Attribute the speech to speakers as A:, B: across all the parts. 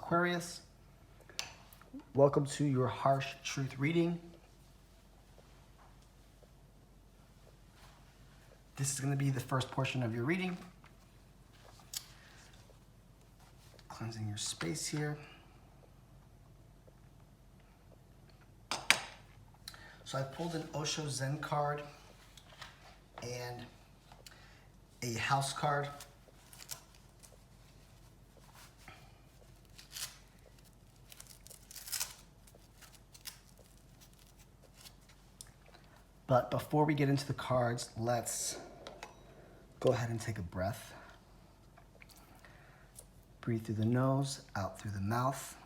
A: Aquarius. Welcome to your harsh truth reading. This is going to be the first portion of your reading. Cleansing your space here. So I pulled an Osho Zen card and a house card. But before we get into the cards, let's go ahead and take a breath. Breathe through the nose, out through the mouth.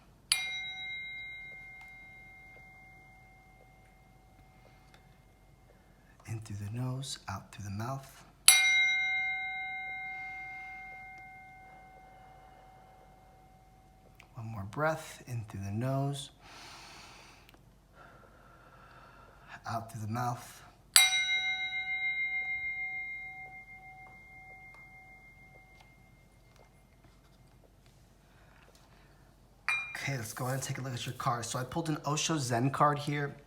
A: In through the nose, out through the mouth. One more breath, in through the nose, out through the mouth. Okay, let's go ahead and take a look at your cards. So I pulled an Osho Zen card here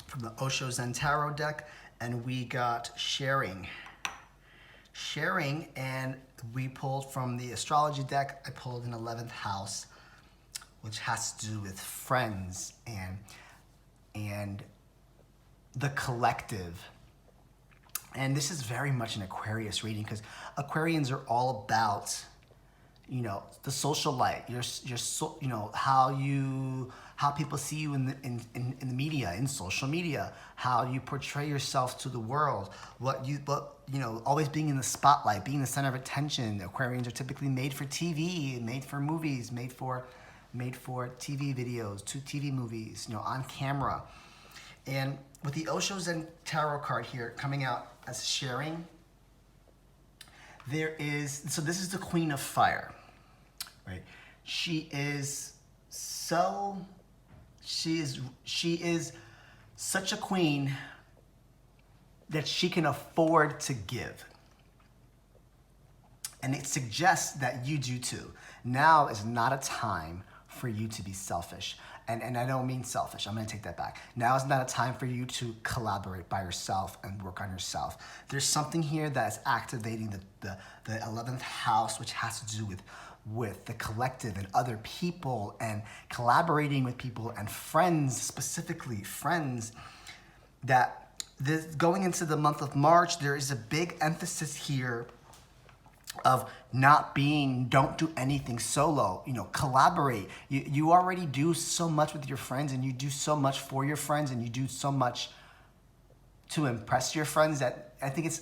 A: from the Osho Zen Tarot deck, and we got sharing. Sharing, and we pulled from the astrology deck, I pulled an 11th house, which has to do with friends and the collective. And this is very much an Aquarius reading because Aquarians are all about, you know, the social light, how people see you in the media, in social media, how you portray yourself to the world, always being in the spotlight, being the center of attention. Aquarians are typically made for TV, made for movies, made for TV videos, TV movies, on camera. And with the Osho Zen Tarot card here coming out as sharing, so this is the Queen of Fire, right? She is such a queen that she can afford to give. And it suggests that you do too. Now is not a time for you to be selfish. And I don't mean selfish, I'm gonna take that back. Now is not a time for you to collaborate by yourself and work on yourself. There's something here that is activating the 11th house, which has to do with the collective and other people and collaborating with people and friends, specifically friends, that going into the month of March, there is a big emphasis here of don't do anything solo, collaborate. You already do so much with your friends, and you do so much for your friends, and you do so much to impress your friends that I think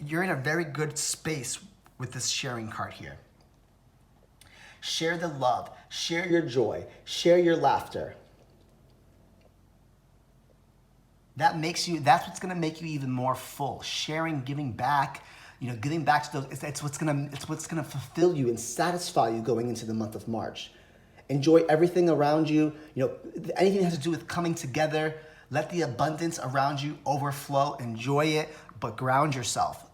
A: you're in a very good space with this sharing card here. Share the love, share your joy, share your laughter. That's what's gonna make you even more full. Sharing, giving back, giving back to those, it's what's gonna fulfill you and satisfy you going into the month of March. Enjoy everything around you, anything that has to do with coming together. Let the abundance around you overflow, enjoy it, but ground yourself.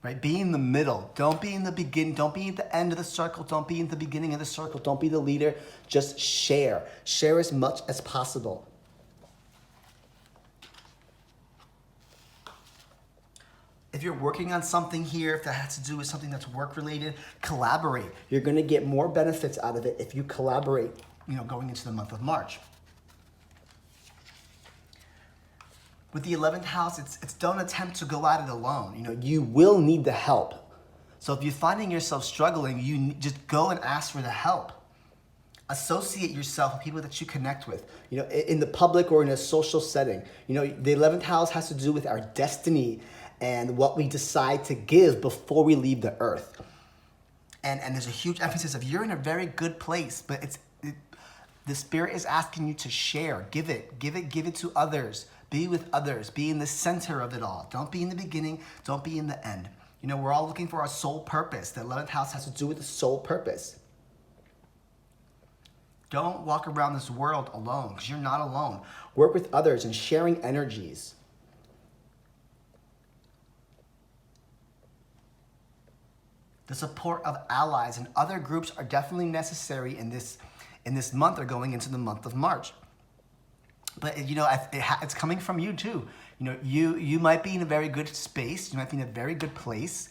A: Right? Be in the middle. Don't be in the beginning. Don't be at the end of the circle. Don't be in the beginning of the circle. Don't be the leader. Just share. Share as much as possible. If you're working on something here, if that has to do with something that's work-related, collaborate. You're going to get more benefits out of it if you collaborate, going into the month of March. With the 11th house, it's don't attempt to go at it alone. You will need the help. So if you're finding yourself struggling, you just go and ask for the help. Associate yourself with people that you connect with, in the public or in a social setting. The 11th house has to do with our destiny and what we decide to give before we leave the earth. And there's a huge emphasis of you're in a very good place, but the Spirit is asking you to share, give it to others. Be with others. Be in the center of it all. Don't be in the beginning. Don't be in the end. We're all looking for our soul purpose. The 11th house has to do with the soul purpose. Don't walk around this world alone, because you're not alone. Work with others and sharing energies. The The support of allies and other groups are definitely necessary in this month or going into the month of March. But you know, it's coming from you too. You know, you might be in a very good space. You might be in a very good place.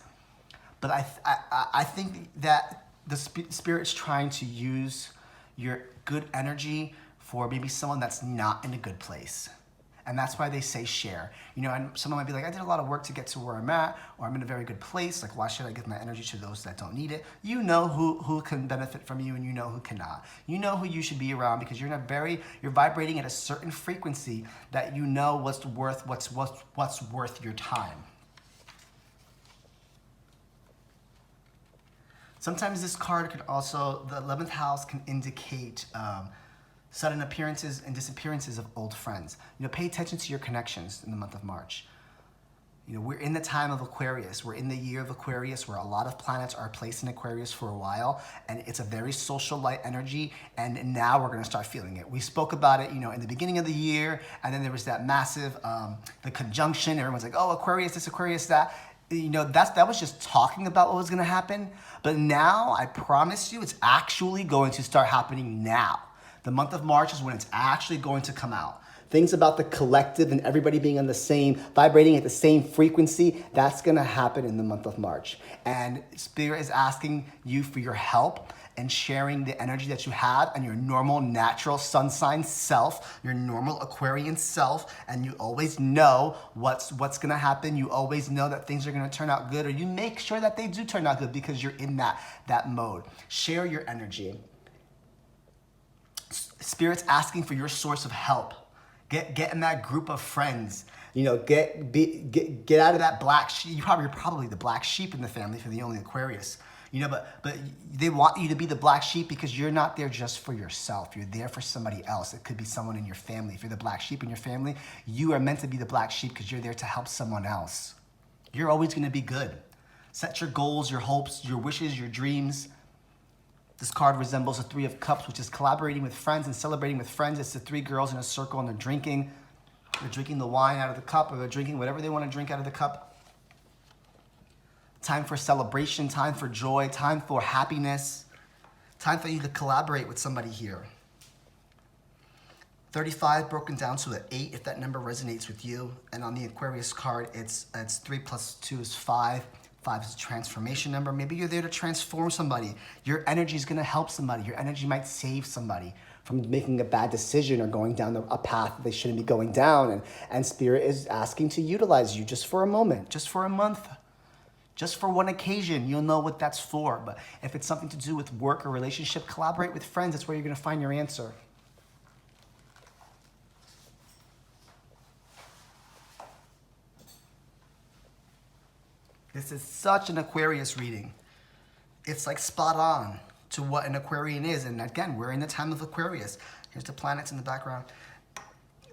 A: But I think that the Spirit's trying to use your good energy for maybe someone that's not in a good place. And that's why they say share. You know, and someone might be like, I did a lot of work to get to where I'm at, or I'm in a very good place. Like, why should I give my energy to those that don't need it? You know who can benefit from you, and you know who cannot. You know who you should be around because you're vibrating at a certain frequency that you know what's worth your time. Sometimes this card could also, the 11th house can indicate sudden appearances and disappearances of old friends. You know, pay attention to your connections in the month of March. You know, we're in the time of Aquarius. We're in the year of Aquarius where a lot of planets are placed in Aquarius for a while, and it's a very social light energy, and now we're gonna start feeling it. We spoke about it, you know, in the beginning of the year, and then there was that massive, the conjunction. Everyone's like, oh, Aquarius this, Aquarius that. You know, that was just talking about what was gonna happen, but now, I promise you, it's actually going to start happening now. The month of March is when it's actually going to come out. Things about the collective and everybody being on the same, vibrating at the same frequency, that's gonna happen in the month of March. And Spirit is asking you for your help and sharing the energy that you have and your normal, natural sun sign self, your normal Aquarian self, and you always know what's gonna happen. You always know that things are gonna turn out good, or you make sure that they do turn out good because you're in that mode. Share your energy. Spirit's asking for your source of help. Get in that group of friends. You know, get out of that black sheep. You're probably the black sheep in the family if you're the only Aquarius. You know, but they want you to be the black sheep because you're not there just for yourself. You're there for somebody else. It could be someone in your family. If you're the black sheep in your family, you are meant to be the black sheep because you're there to help someone else. You're always going to be good. Set your goals, your hopes, your wishes, your dreams. This card resembles a 3 of Cups, which is collaborating with friends and celebrating with friends. It's the 3 girls in a circle and they're drinking. They're drinking the wine out of the cup, or they're drinking whatever they want to drink out of the cup. Time for celebration, time for joy, time for happiness. Time for you to collaborate with somebody here. 35 broken down to an 8 if that number resonates with you. And on the Aquarius card, it's 3 plus 2 is 5. 5 is a transformation number. Maybe you're there to transform somebody. Your energy is going to help somebody. Your energy might save somebody from making a bad decision or going down a path they shouldn't be going down. And Spirit is asking to utilize you just for a moment, just for a month, just for one occasion. You'll know what that's for. But if it's something to do with work or relationship, collaborate with friends. That's where you're going to find your answer. This is such an Aquarius reading. It's like spot on to what an Aquarian is. And again, we're in the time of Aquarius. Here's the planets in the background.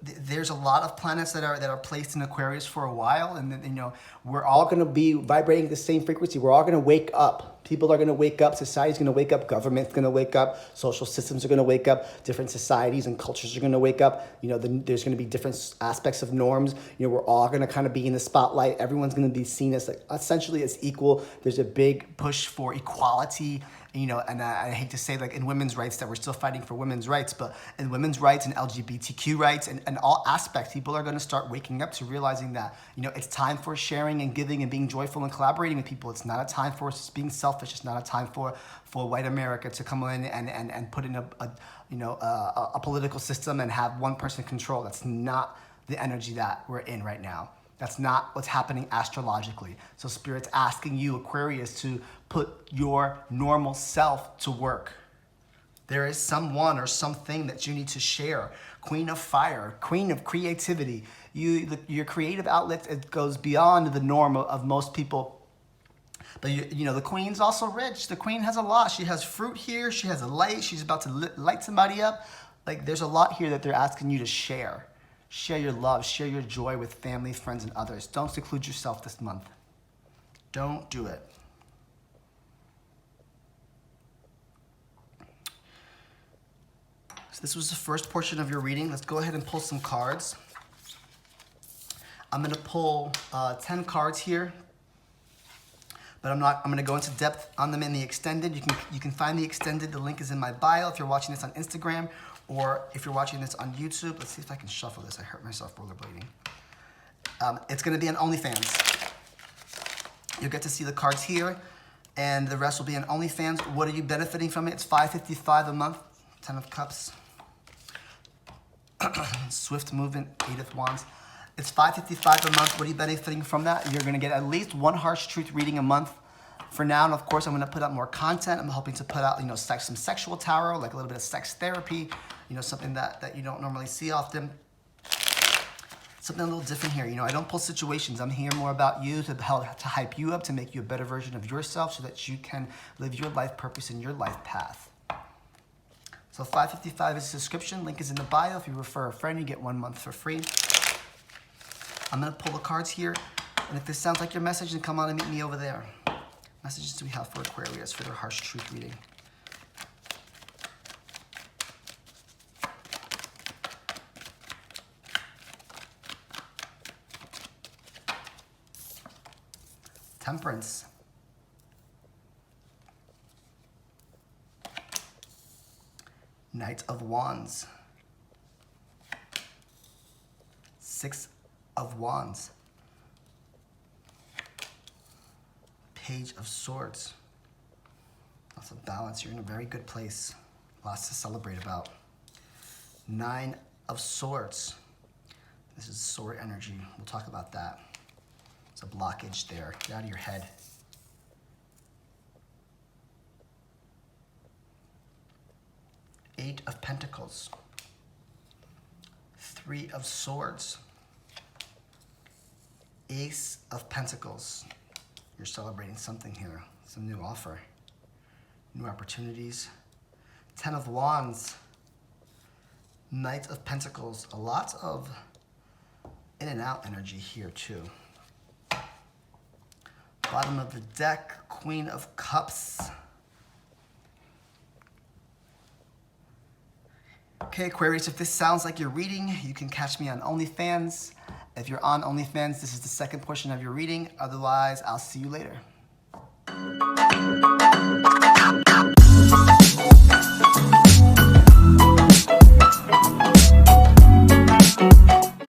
A: There's a lot of planets that are placed in Aquarius for a while, and then, you know, we're all going to be vibrating the same frequency. We're all going to wake up. People are going to wake up. Society's going to wake up. Government's going to wake up. Social systems are going to wake up. Different societies and cultures are going to wake up. You know, there's going to be different aspects of norms. You know, we're all going to kind of be in the spotlight. Everyone's going to be seen as like essentially as equal. There's a big push for equality. You know, and I hate to say, like, in women's rights that we're still fighting for women's rights, but in women's rights and LGBTQ rights and all aspects, people are going to start waking up to realizing that, you know, it's time for sharing and giving and being joyful and collaborating with people. It's not a time for being selfish. It's not a time for white America to come in and put in a political system and have one person control. That's not the energy that we're in right now. That's not what's happening astrologically. So Spirit's asking you, Aquarius, to put your normal self to work. There is someone or something that you need to share. Queen of Fire, Queen of Creativity. Your creative outlet, it goes beyond the norm of most people. But you know, the Queen's also rich. The Queen has a lot. She has fruit here. She has a light. She's about to light somebody up. Like, there's a lot here that they're asking you to share. Share your love, share your joy with family, friends, and others. Don't seclude yourself this month. Don't do it. So this was the first portion of your reading. Let's go ahead and pull some cards. I'm going to pull 10 cards here. but I'm gonna go into depth on them in the extended. You can find the extended, the link is in my bio if you're watching this on Instagram, or if you're watching this on YouTube. Let's see if I can shuffle this. I hurt myself rollerblading. It's gonna be on OnlyFans. You'll get to see the cards here, and the rest will be on OnlyFans. What are you benefiting from it? It's $5.55 a month, 10 of Cups. Swift movement, 8 of Wands. It's $5.55 a month. What are you benefiting from that? You're gonna get at least one harsh truth reading a month for now. And of course, I'm gonna put out more content. I'm hoping to put out, some sexual tarot, like a little bit of sex therapy, something that you don't normally see often. Something a little different here. I don't pull situations. I'm here more about you to help to hype you up, to make you a better version of yourself so that you can live your life purpose and your life path. So $5.55 is a subscription. Link is in the bio. If you refer a friend, you get 1 month for free. I'm going to pull the cards here. And if this sounds like your message, then come on and meet me over there. Messages do we have for Aquarius for their harsh truth reading? Temperance. Knight of Wands. 6 of Wands. Page of Swords. Lots of balance. You're in a very good place. Lots to celebrate about. 9 of Swords. This is sword energy. We'll talk about that. There's a blockage there. Get out of your head. Eight of Pentacles. 3 of Swords. Ace of Pentacles. You're celebrating something here. Some new offer. New opportunities. 10 of Wands. Knight of Pentacles. A lot of in and out energy here too. Bottom of the deck, Queen of Cups. Okay, Aquarius, if this sounds like your reading, you can catch me on OnlyFans. If you're on OnlyFans, this is the second portion of your reading. Otherwise, I'll see you later.